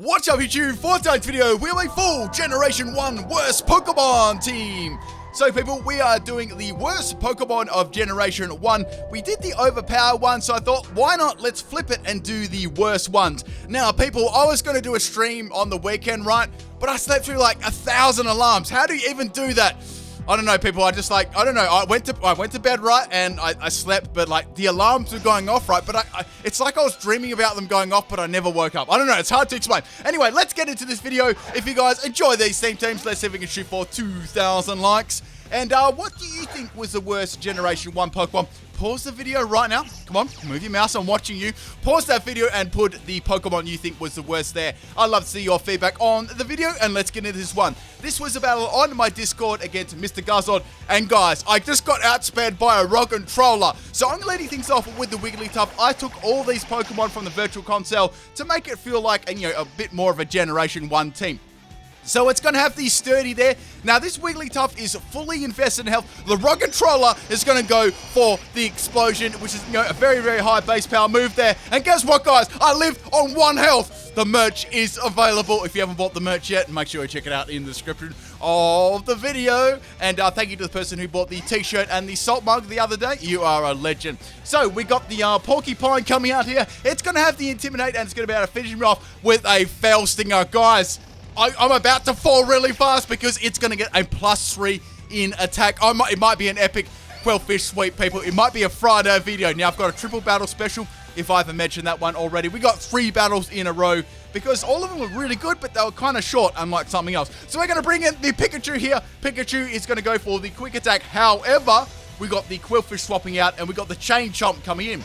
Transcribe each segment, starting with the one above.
What's up YouTube? For today's video, we're a full Generation 1 worst Pokemon team. So people, we are doing the worst Pokemon of Generation 1. We did the overpowered one, so I thought, why not? Let's flip it and do the worst ones. Now people, I was going to do a stream on the weekend, right? But I slept through like 1,000 alarms. How do you even do that? I don't know, people. I don't know. I went to bed, right, and I slept, but like the alarms were going off, right? But it's like I was dreaming about them going off, but I never woke up. I don't know. It's hard to explain. Anyway, let's get into this video. If you guys enjoy these theme teams, let's see if we can shoot for 2,000 likes. And what do you think was the worst Generation 1 Pokemon? Pause the video right now. Come on, move your mouse. I'm watching you. Pause that video and put the Pokemon you think was the worst there. I'd love to see your feedback on the video, and let's get into this one. This was a battle on my Discord against Mr. Guzzlord, and guys, I just got outspammed by a Roggentroller. So I'm leading things off with the Wigglytuff. I took all these Pokemon from the Virtual Console to make it feel like a bit more of a Generation 1 team. So it's going to have the Sturdy there. Now this Wigglytuff is fully invested in health. The Roggentroller is going to go for the Explosion, which is a very, very high base power move there. And guess what, guys? I live on 1 health. The merch is available. If you haven't bought the merch yet, make sure you check it out in the description of the video. And thank you to the person who bought the t-shirt and the salt mug the other day. You are a legend. So we got the Porcupine coming out here. It's going to have the Intimidate, and it's going to be able to finish him off with a Fell Stinger. Guys, I'm about to fall really fast because it's going to get a +3 in attack. It might be an epic Quillfish sweep, people. It might be a Friday video. Now, I've got a triple battle special, if I haven't mentioned that one already. We got 3 battles in a row because all of them were really good, but they were kind of short, unlike something else. So we're going to bring in the Pikachu here. Pikachu is going to go for the quick attack. However, we got the Quillfish swapping out, and we got the Chain Chomp coming in.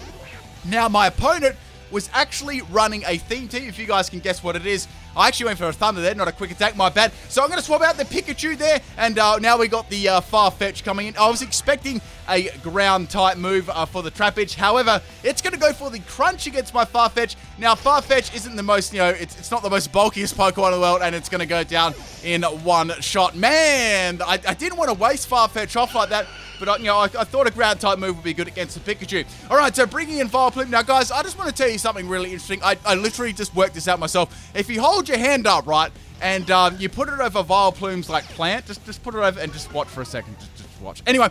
Now, my opponent was actually running a theme team, if you guys can guess what it is. I actually went for a Thunder there, not a quick attack, my bad. So I'm going to swap out the Pikachu there, and now we got the Farfetch coming in. I was expecting a ground type move for the Trapinch. However, it's going to go for the Crunch against my Farfetch. Now, Farfetch isn't the most, it's not the most bulkiest Pokemon in the world, and it's going to go down in 1 shot. Man, I didn't want to waste Farfetch off like that. But, I thought a ground type move would be good against the Pikachu. All right, so bringing in Vileplume. Now, guys, I just want to tell you something really interesting. I literally just worked this out myself. If you hold your hand up, right, and you put it over Vileplume's, plant, just put it over and just watch for a second. Just watch. Anyway,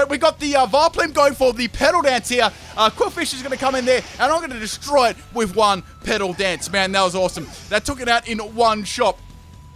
we got the Vileplume going for the Petal Dance here. Quillfish is going to come in there, and I'm going to destroy it with 1 Petal Dance. Man, that was awesome. That took it out in 1 shot.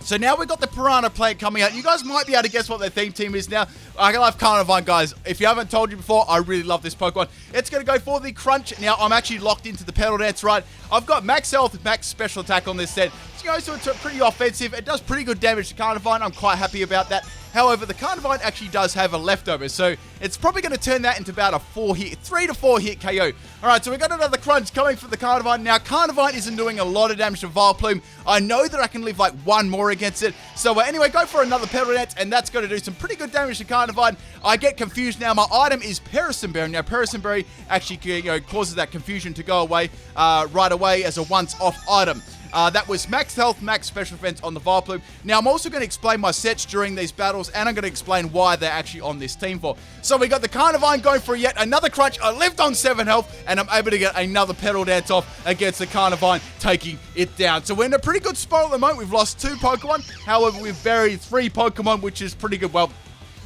So now we've got the Piranha Plague coming out. You guys might be able to guess what their theme team is now. I love Carnivine, guys. If you haven't told you before, I really love this Pokemon. It's going to go for the Crunch. Now, I'm actually locked into the Petal Dance, right? I've got max health, max special attack on this set. So it's pretty offensive. It does pretty good damage to Carnivine. I'm quite happy about that. However, the Carnivine actually does have a leftover, so it's probably going to turn that into about a 3 to 4 hit KO. All right, so we got another Crunch coming for the Carnivine. Now, Carnivine isn't doing a lot of damage to Vileplume. I know that I can live like 1 more against it. So anyway, go for another Petal Dance, and that's going to do some pretty good damage to Carnivine. I get confused now. My item is Parasol Berry. Now, Parasol Berry actually causes that confusion to go away right away as a once-off item. That was max health, max special defense on the Vileplume. Now, I'm also going to explain my sets during these battles, and I'm going to explain why they're actually on this team for. So we got the Carnivine going for yet another Crunch. I lived on 7 health, and I'm able to get another Petal Dance off against the Carnivine, taking it down. So we're in a pretty good spot at the moment. We've lost 2 Pokemon. However, we've buried 3 Pokemon, which is pretty good. Well,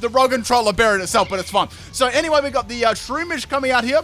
the Roggentroller buried itself, but it's fine. So anyway, we got the Shroomish coming out here.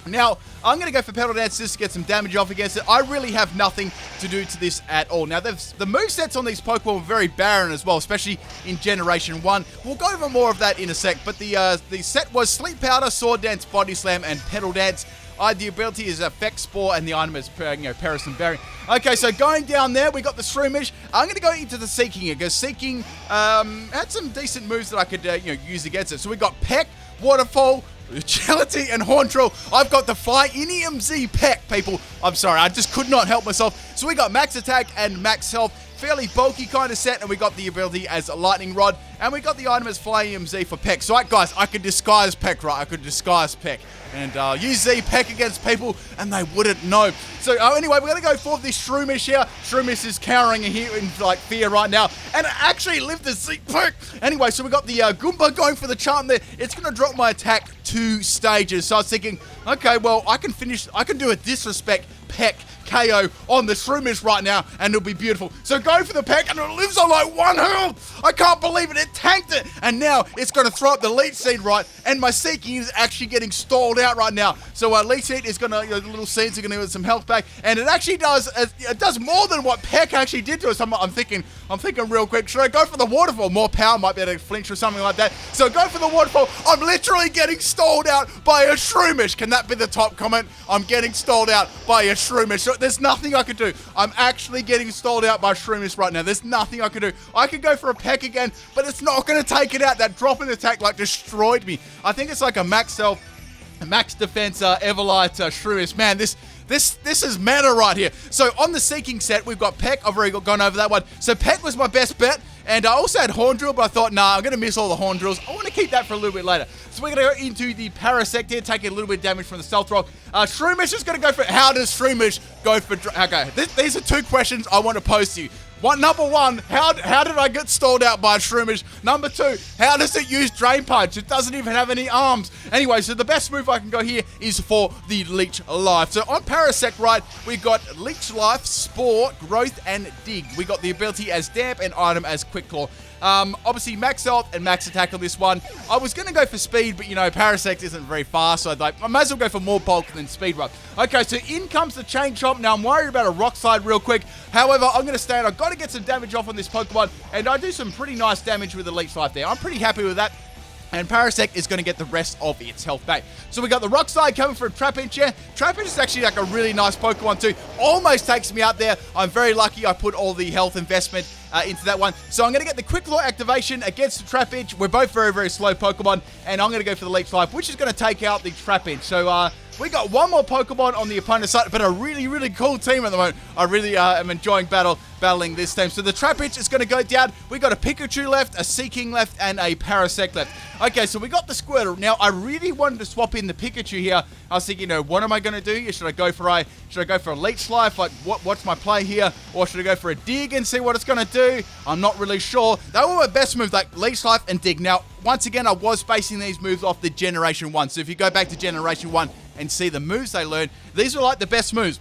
Now, I'm going to go for Petal Dance just to get some damage off against it. I really have nothing to do to this at all. Now, the movesets on these Pokemon were very barren as well, especially in Generation 1. We'll go over more of that in a sec, but the set was Sleep Powder, Sword Dance, Body Slam, and Petal Dance. The ability is Effect Spore, and the item is Parasol Berry. Okay, so going down there, we got the Shroomish. I'm going to go into the Seeking here, because Seeking had some decent moves that I could use against it. So we got Peck, Waterfall, Agility, and Horntrill. I've got the Fly Z Peck, people. I'm sorry, I just could not help myself. So we got max attack and max health. Fairly bulky kind of set, and we got the ability as a Lightning Rod, and we got the item as Fly EMZ for Peck. So, guys, I could disguise Peck, right? I could disguise Peck and use Z Peck against people, and they wouldn't know. So, anyway, we're going to go for this Shroomish here. Shroomish is cowering here in, fear right now, and it actually lived the Z Peck. Anyway, so we got the Goomba going for the charm there. It's going to drop my attack 2 stages. So, I was thinking, okay, well, I can do a Disrespect Peck KO on the Shroomish right now, and it'll be beautiful. So go for the peck, and it lives on like 1 health. I can't believe it. It tanked it, and now it's going to throw up the Leech Seed, right? And my Seeking is actually getting stalled out right now. So Leech Seed is going to, the little seeds are going to give some health back, and it actually does. It does more than what Peck actually did to us. I'm thinking real quick. Should I go for the Waterfall? More power, might be able to flinch or something like that. So go for the Waterfall. I'm literally getting stalled out by a Shroomish. Can that be the top comment? I'm getting stalled out by a Shroomish. So there's nothing I can do. I'm actually getting stalled out by Shroomish right now. There's nothing I can do. I could go for a Peck again, but it's not going to take it out. That drop in attack like destroyed me. I think it's like a max health, max defense Everlight Shroomish. Man, this is meta right here. So on the Seeking set, we've got Peck. I've already gone over that one. So Peck was my best bet. And I also had Horn Drill, but I thought, nah, I'm going to miss all the Horn Drills. I want to keep that for a little bit later. So we're going to go into the Parasect here, taking a little bit of damage from the Stealth Rock. Shroomish is going to go for... How does Shroomish go for... Okay, these are 2 questions I want to pose to you. Number 1, how did I get stalled out by a Shroomish? Number 2, how does it use Drain Punch? It doesn't even have any arms. Anyway, so the best move I can go here is for the Leech Life. So on Parasect, right, we got Leech Life, Spore, Growth, and Dig. We got the ability as Damp and item as Quick Claw. Obviously, max health and max attack on this one. I was going to go for speed, but, Parasect isn't very fast, so I might as well go for more bulk than speed run. Okay, so in comes the Chain Chomp. Now, I'm worried about a Rock Slide real quick. However, I'm going to stand. I've got to get some damage off on this Pokemon, and I do some pretty nice damage with the Leech Life there. I'm pretty happy with that. And Parasect is going to get the rest of its health back. So we got the Rock Slide coming from Trapinch here. Trapinch is actually like a really nice Pokemon too. Almost takes me out there. I'm very lucky I put all the health investment into that one. So I'm going to get the Quick Claw activation against the Trapinch. We're both very, very slow Pokemon. And I'm going to go for the Leech Life, which is going to take out the Trapinch. So, we got one more Pokemon on the opponent's side, but a really, really cool team at the moment. I really am enjoying battling this team. So the Trapinch is going to go down. We got a Pikachu left, a Seeking left, and a Parasect left. Okay, so we got the Squirtle. Now, I really wanted to swap in the Pikachu here. I was thinking, what am I going to do? Should I go for a Leech Life? Like, what's my play here? Or should I go for a Dig and see what it's going to do? I'm not really sure. They were my best moves, like Leech Life and Dig. Now, once again, I was basing these moves off the Generation 1. So if you go back to Generation 1 and see the moves they learned, these were like the best moves.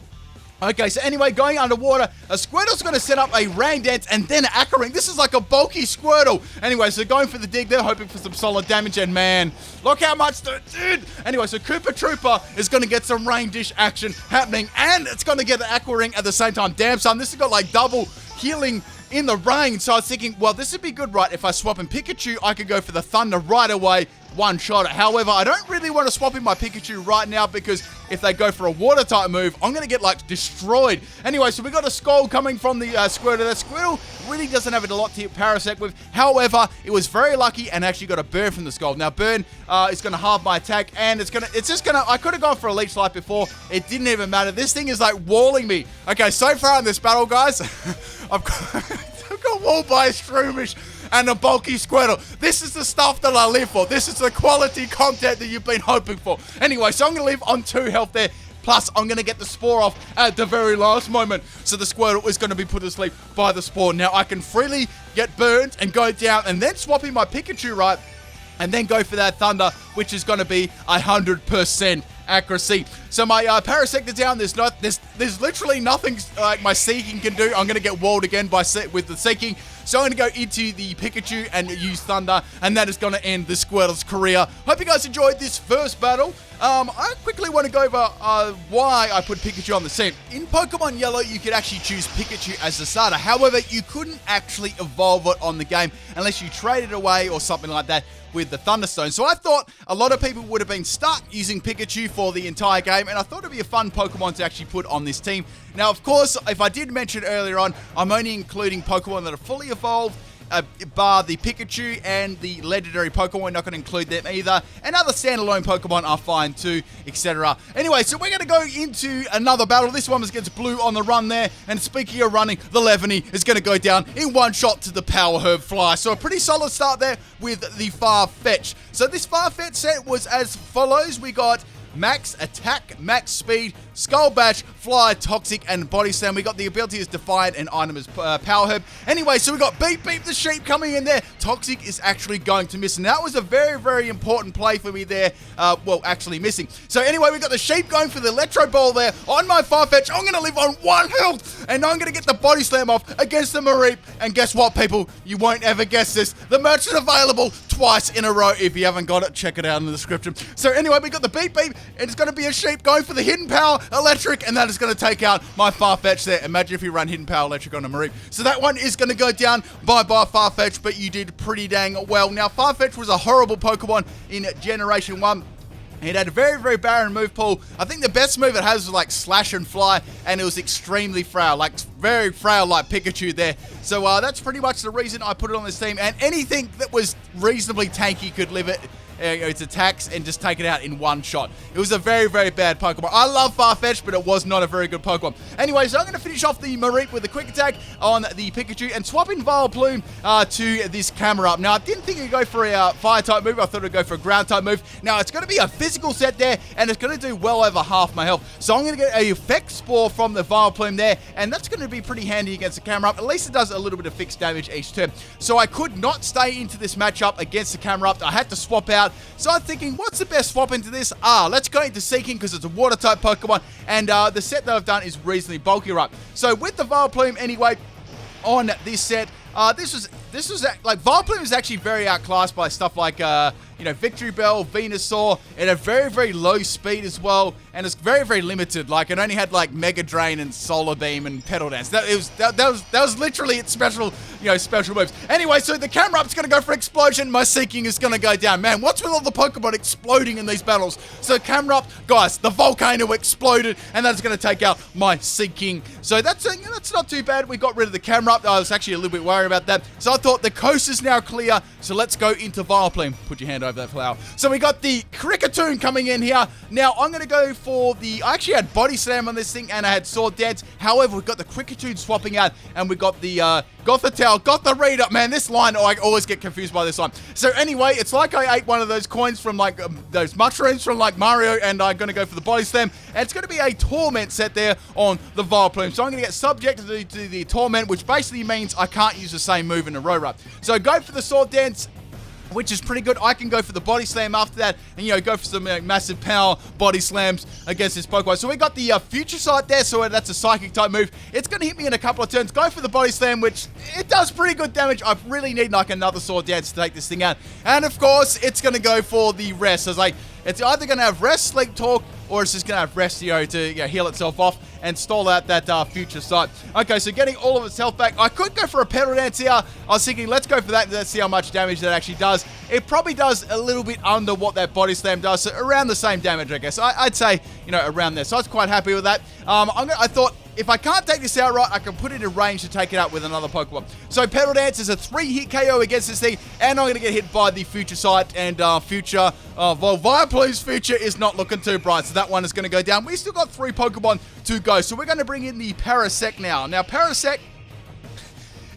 Okay, so anyway, going underwater, a Squirtle's going to set up a Rain Dance and then an Aqua Ring. This is like a bulky Squirtle. Anyway, so going for the Dig, they're hoping for some solid damage, and man, look how much that did. Anyway, so Koopa Trooper is going to get some Rain Dish action happening, and it's going to get the Aqua Ring at the same time. Damn, son, this has got like double healing in the rain. So I was thinking, well, this would be good, right? If I swap in Pikachu, I could go for the Thunder right away, one shot. However, I don't really want to swap in my Pikachu right now because if they go for a water type move, I'm going to get like destroyed. Anyway, so we got a Skull coming from the Squirtle. That Squirtle really doesn't have a lot to hit Parasect with. However, it was very lucky and actually got a Burn from the Skull. Now, Burn is going to halve my attack, and it's just going to, I could have gone for a Leech Life before. It didn't even matter. This thing is like walling me. Okay, so far in this battle, guys, I've got walled by a Shroomish and a bulky Squirtle. This is the stuff that I live for. This is the quality content that you've been hoping for. Anyway, so I'm going to leave on 2 health there. Plus, I'm going to get the Spore off at the very last moment. So the Squirtle is going to be put to sleep by the Spore. Now, I can freely get burned and go down and then swap in my Pikachu, right? And then go for that Thunder, which is going to be 100% accuracy. So my Parasect is down. There's literally nothing like my Seeking can do. I'm going to get walled again with the Seeking. So I'm going to go into the Pikachu and use Thunder, and that is going to end the Squirtle's career. Hope you guys enjoyed this first battle. I quickly want to go over why I put Pikachu on the team. In Pokemon Yellow, you could actually choose Pikachu as the starter. However, you couldn't actually evolve it on the game unless you traded away or something like that with the Thunderstone. So I thought a lot of people would have been stuck using Pikachu for the entire game, and I thought it'd be a fun Pokemon to actually put on this team. Now, of course, if I did mention earlier on, I'm only including Pokemon that are fully evolved, bar the Pikachu and the legendary Pokemon. We're not going to include them either. And other standalone Pokemon are fine too, etc. Anyway, so we're going to go into another battle. This one was against Blue on the run there. And speaking of running, the Levany is going to go down in one shot to the Power Herb Fly. So a pretty solid start there with the Farfetch. So this Farfetch set was as follows. We got max attack, max speed, Skull Bash, Fly, Toxic, and Body Slam. We got the ability as Defiant and item as Power Herb. Anyway, so we got Beep Beep the Sheep coming in there. Toxic is actually going to miss, and that was a very, very important play for me there. Well, actually missing. So anyway, we got the Sheep going for the Electro Ball there on my Farfetch. I'm going to live on 1 health, and I'm going to get the Body Slam off against the Mareep. And guess what, people? You won't ever guess this. The merch is available twice in a row. If you haven't got it, check it out in the description. So anyway, we got the Beep Beep, and it's going to be a Sheep going for the Hidden Power Electric, and that is going to take out my Farfetch there. Imagine if you run Hidden Power Electric on a Mareep. So that one is going to go down. Bye-bye, Farfetch, but you did pretty dang well. Now, Farfetch was a horrible Pokemon in Generation 1. It had a very, very barren move pool. I think the best move it has was like Slash and Fly, and it was extremely frail, like very frail like Pikachu there. So that's pretty much the reason I put it on this team, and anything that was reasonably tanky could live its attacks and just take it out in one shot. It was a very, very bad Pokemon. I love Farfetch, but it was not a very good Pokemon. Anyway, so I'm going to finish off the Mareep with a quick attack on the Pikachu and swap in Vileplume to this Camera Up. Now, I didn't think it'd go for a Fire-type move. I thought it'd go for a Ground-type move. Now, it's going to be a physical set there, and it's going to do well over half my health. So I'm going to get a Effect Spore from the Vileplume there, and that's going to be pretty handy against the Camera Up. At least it does a little bit of fixed damage each turn. So I could not stay into this matchup against the Camera Up. I had to swap out. So I'm thinking, what's the best swap into this? Let's go into Seeking because it's a Water-type Pokemon, and the set that I've done is reasonably bulky, right? So with the Vileplume, anyway, on this set, this was like Vileplume is actually very outclassed by stuff like Victory Bell, Venusaur. It had very, very low speed as well, and it's very, very limited. Like it only had like Mega Drain and Solar Beam and Petal Dance. That was literally its special moves. Anyway, so the Camera Up's gonna go for Explosion. My Seeking is gonna go down. Man, what's with all the Pokemon exploding in these battles? So Camera Up, guys, the Volcano exploded, and that's gonna take out my Seeking. So that's not too bad. We got rid of the Camera Up. I was actually a little bit worried about that. So I thought the coast is now clear. So let's go into Vileplume. Put your hand over that flower. So we got the Kricketune coming in here. Now I'm going to go for I actually had Body Slam on this thing, and I had Sword Dance. However, we got the Kricketune swapping out, and we got the Gothitelle, got the Reader. Man, this line, I always get confused by this line. So anyway, it's like I ate one of those coins from like those mushrooms from like Mario, and I'm going to go for the Body Slam. And it's going to be a Torment set there on the Vileplume. So I'm going to get subjected to the Torment, which basically means I can't use the same move in a row, right? So go for the Sword Dance, which is pretty good. I can go for the Body Slam after that and, go for some massive power Body Slams against this Pokemon. So we got the Future Sight there, so that's a Psychic type move. It's going to hit me in a couple of turns. Go for the Body Slam, which it does pretty good damage. I really need like another Sword Dance to take this thing out. And of course, it's going to go for the Rest. So it's like, it's either going to have Rest, Sleep, Talk, or it's just going to have Restio to heal itself off and stall out that Future Sight. Okay, so getting all of its health back. I could go for a Petal Dance here. I was thinking, let's go for that. Let's see how much damage that actually does. It probably does a little bit under what that Body Slam does, so around the same damage, I guess. I'd say, around there. So I was quite happy with that. I thought, if I can't take this out right, I can put it in range to take it out with another Pokemon. So Petal Dance is a 3-hit KO against this thing, and I'm going to get hit by the Future Sight, and Vileplume's future is not looking too bright, so that one is going to go down. We still got 3 Pokemon to go, so we're going to bring in the Parasect now. Now, Parasect,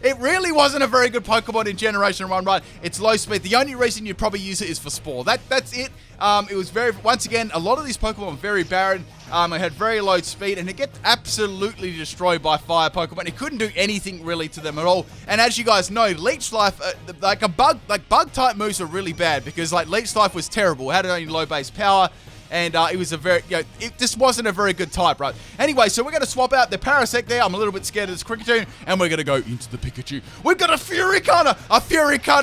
it really wasn't a very good Pokemon in Generation 1, right? It's low speed. The only reason you'd probably use it is for Spore. That's it. It was once again, a lot of these Pokemon were very barren. It had very low speed, and it gets absolutely destroyed by fire Pokemon. It couldn't do anything really to them at all. And as you guys know, Leech Life, bug type moves are really bad, because like Leech Life was terrible. It had only low base power. And it was a very, it just wasn't a very good type, right? Anyway, so we're going to swap out the Parasect there. I'm a little bit scared of this Kricketune, and we're going to go into the Pikachu. We've got a Furikana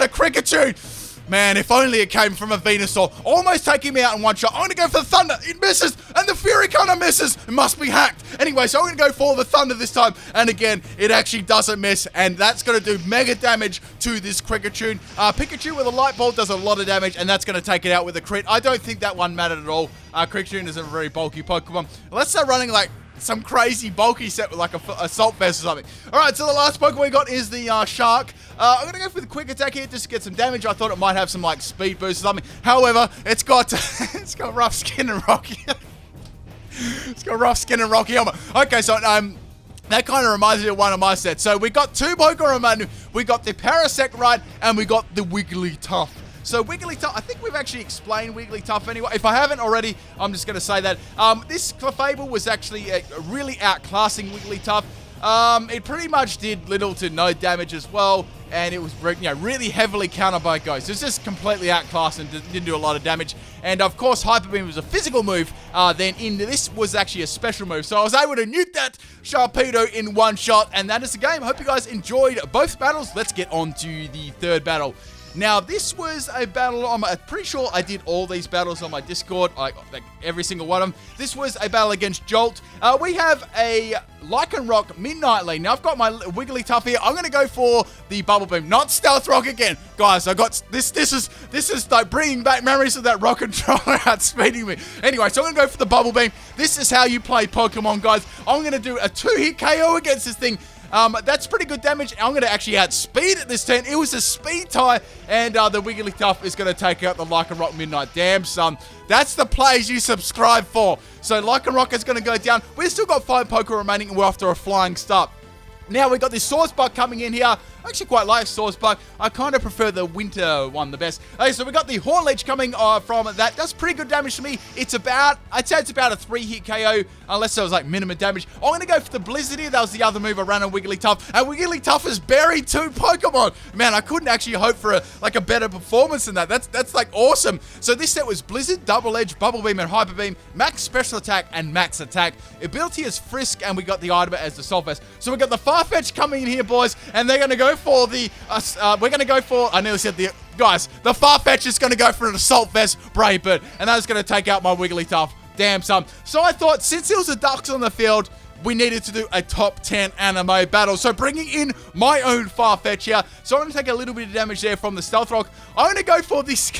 Kricketune. Man, if only it came from a Venusaur. Almost taking me out in one shot. I'm going to go for the Thunder. It misses, and the Furikana misses. It must be hacked. Anyway, so I'm going to go for the Thunder this time. And again, it actually doesn't miss, and that's going to do mega damage to this Kricketune. Pikachu with a Light Ball does a lot of damage, and that's going to take it out with a crit. I don't think that one mattered at all. Kricketune is a very bulky Pokemon. Let's start running like some crazy bulky set with like a Assault Vest or something. Alright, so the last Pokemon we got is the Shark. I'm going to go for the Quick Attack here just to get some damage. I thought it might have some like speed boost or something. However, it's got it's got rough skin and rocky. It's got rough skin and rocky armor. Okay, so that kind of reminds me of one of my sets. So we got 2 Pokemon. We got the Parasect right, and we got the Wigglytuff. So Wigglytuff, I think we've actually explained Wigglytuff anyway. If I haven't already, I'm just going to say that. This Clefable was actually really outclassing Wigglytuff. It pretty much did little to no damage as well, and it was really heavily countered by Ghost. It was just completely outclassed and didn't do a lot of damage. And of course, Hyper Beam was a physical move. Then this was actually a special move, so I was able to nuke that Sharpedo in one shot, and that is the game. I hope you guys enjoyed both battles. Let's get on to the third battle. Now, this was a battle, I'm pretty sure I did all these battles on my Discord, like every single one of them. This was a battle against Jolt. We have a Lycanroc Midnight Lane. Now, I've got my Wigglytuff here. I'm going to go for the Bubble Beam, not Stealth Rock again. Guys, I got this is like bringing back memories of that rock controller outspeeding me. Anyway, so I'm going to go for the Bubble Beam. This is how you play Pokemon, guys. I'm going to do a 2-hit KO against this thing. That's pretty good damage. I'm going to actually outspeed it this turn. It was a speed tie, and the Wigglytuff is going to take out the Lycanroc Midnight. Damn, son. That's the plays you subscribe for. So Lycanroc is going to go down. We've still got 5 Poké remaining, and we're after a flying start. Now we've got this Swordsbuck coming in here. I actually quite like Swordsbuck. I kind of prefer the winter one the best. Okay, so we got the Hornleech coming from that. Does pretty good damage to me. It's about, I'd say it's about a 3-hit KO, unless it was like minimum damage. I'm going to go for the Blizzard here. That was the other move I ran on Wigglytuff. And Wigglytuff has buried 2 Pokemon. Man, I couldn't actually hope for a better performance than that. That's like awesome. So this set was Blizzard, Double Edge, Bubble Beam, and Hyper Beam, Max Special Attack, and Max Attack. Ability is Frisk, and we got the item as the Assault Vest. So we got the Farfetch coming in here, boys, and they're going to go for the, we're going to go for, I nearly said the, guys, the Farfetch is going to go for an Assault Vest Brave Bird, and that is going to take out my Wigglytuff. Damn, son. So I thought, since there was a Ducks on the field, we needed to do a top 10 anime battle. So bringing in my own Farfetch here. So I'm going to take a little bit of damage there from the Stealth Rock. I'm going to go for this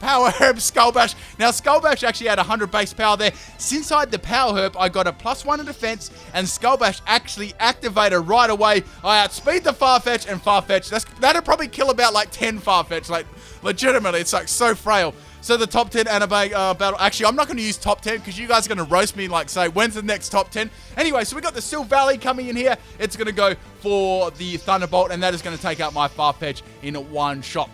Power Herb Skull Bash. Now, Skull Bash actually had 100 base power there. Since I had the Power Herb, I got a +1 in defense, and Skull Bash actually activated right away. I outspeed the Farfetch, and Farfetch, that'll probably kill about like 10 Farfetch. Like, legitimately, it's like so frail. So the top 10 anime battle. Actually, I'm not going to use top 10 because you guys are going to roast me and like say, when's the next top 10? Anyway, so we got the Silver Valley coming in here. It's going to go for the Thunderbolt, and that is going to take out my Farfetch in one shot.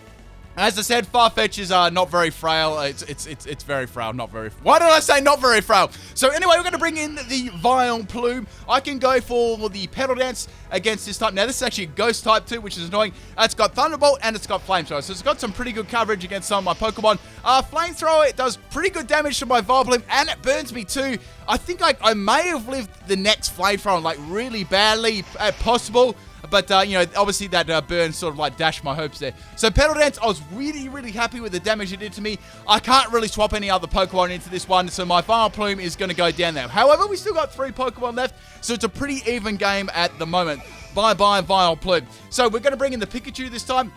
As I said, Farfetch is not very frail. It's very frail, not very... Why did I say not very frail? So anyway, we're going to bring in the Vileplume. I can go for the Petal Dance against this type. Now, this is actually a Ghost type too, which is annoying. It's got Thunderbolt and it's got Flamethrower. So it's got some pretty good coverage against some of my Pokemon. Flamethrower, it does pretty good damage to my Vileplume, and it burns me too. I think I may have lived the next Flamethrower like really badly, possible. But, you know, obviously that burn sort of like dashed my hopes there. So Petal Dance, I was really, really happy with the damage it did to me. I can't really swap any other Pokemon into this one, so my Vileplume is going to go down there. However, we still got 3 Pokemon left, so it's a pretty even game at the moment. Bye-bye, Vileplume. So we're going to bring in the Pikachu this time.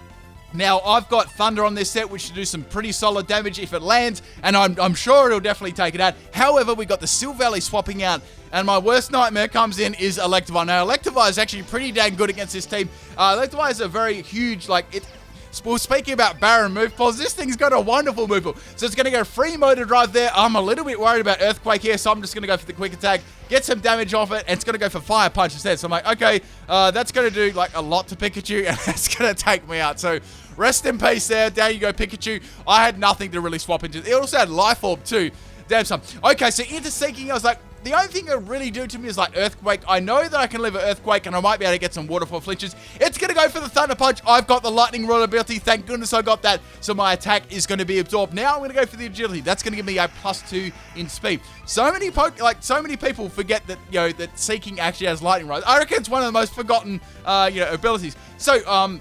Now, I've got Thunder on this set, which should do some pretty solid damage if it lands, and I'm sure it'll definitely take it out. However, we got the Silver Valley swapping out, and my worst nightmare comes in is Electivire. Now, Electivire is actually pretty dang good against this team. Electivire is a very huge, well, speaking about Baron move pulls, this thing's got a wonderful move pull. So it's going to go free motor drive there. I'm a little bit worried about Earthquake here, so I'm just going to go for the quick attack, get some damage off it, and it's going to go for Fire Punch instead. So I'm like, okay, that's going to do like a lot to Pikachu, and it's going to take me out. So rest in peace there. There you go, Pikachu. I had nothing to really swap into. It also had Life Orb too. Damn son. Okay, so into Seeking, I was like, the only thing it really do to me is like Earthquake. I know that I can live an Earthquake and I might be able to get some Waterfall flinches. It's going to go for the Thunder Punch. I've got the Lightning Rod ability. Thank goodness I got that. So my attack is going to be absorbed. Now I'm going to go for the Agility. That's going to give me a +2 in speed. So many people forget that, you know, that Seeking actually has Lightning Rod. I reckon it's one of the most forgotten, abilities. So,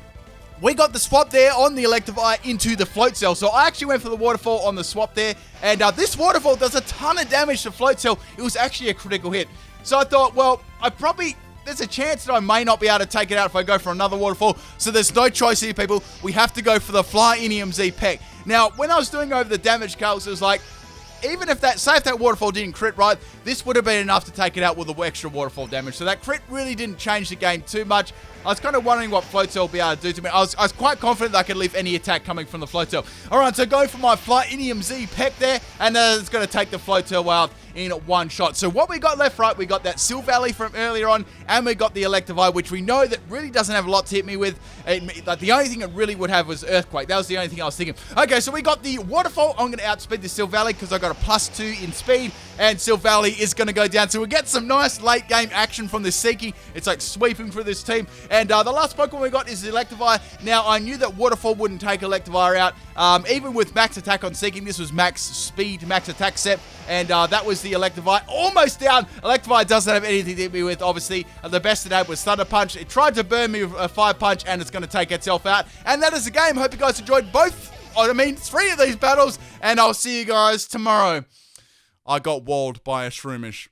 we got the swap there on the Electivire into the Float Cell. So I actually went for the Waterfall on the swap there. And this Waterfall does a ton of damage to Float Cell. It was actually a critical hit. So I thought, well, there's a chance that I may not be able to take it out if I go for another Waterfall. So there's no choice here, people. We have to go for the Flyinium Z Peck. Now, when I was doing over the damage calcs, it was like, even if that Waterfall didn't crit right, this would have been enough to take it out with the extra Waterfall damage. So that crit really didn't change the game too much. I was kind of wondering what Float Cell would be able to do to me. I was quite confident that I could leave any attack coming from the Float Cell. Alright, so going for my Flyinium Z Peck there, and it's going to take the Float Cell out. in one shot. So what we got left, right, we got that Silvally from earlier on, and we got the Electivire, which we know that really doesn't have a lot to hit me with. Like the only thing it really would have was Earthquake. That was the only thing I was thinking. Okay, so we got the Waterfall. I'm going to outspeed the Silvally because I got a +2 in speed, and Silvally is going to go down. So we get some nice late game action from this Seiki. It's like sweeping through this team. And the last Pokemon we got is the Electivire. Now, I knew that Waterfall wouldn't take Electivire out. Even with max attack on Seeking, this was max speed, max attack set. And that was the Electivire. Almost down. Electivire doesn't have anything to hit me with, obviously. The best it had was Thunder Punch. It tried to burn me with a 5-punch, and it's going to take itself out. And that is the game. Hope you guys enjoyed three of these battles. And I'll see you guys tomorrow. I got walled by a Shroomish.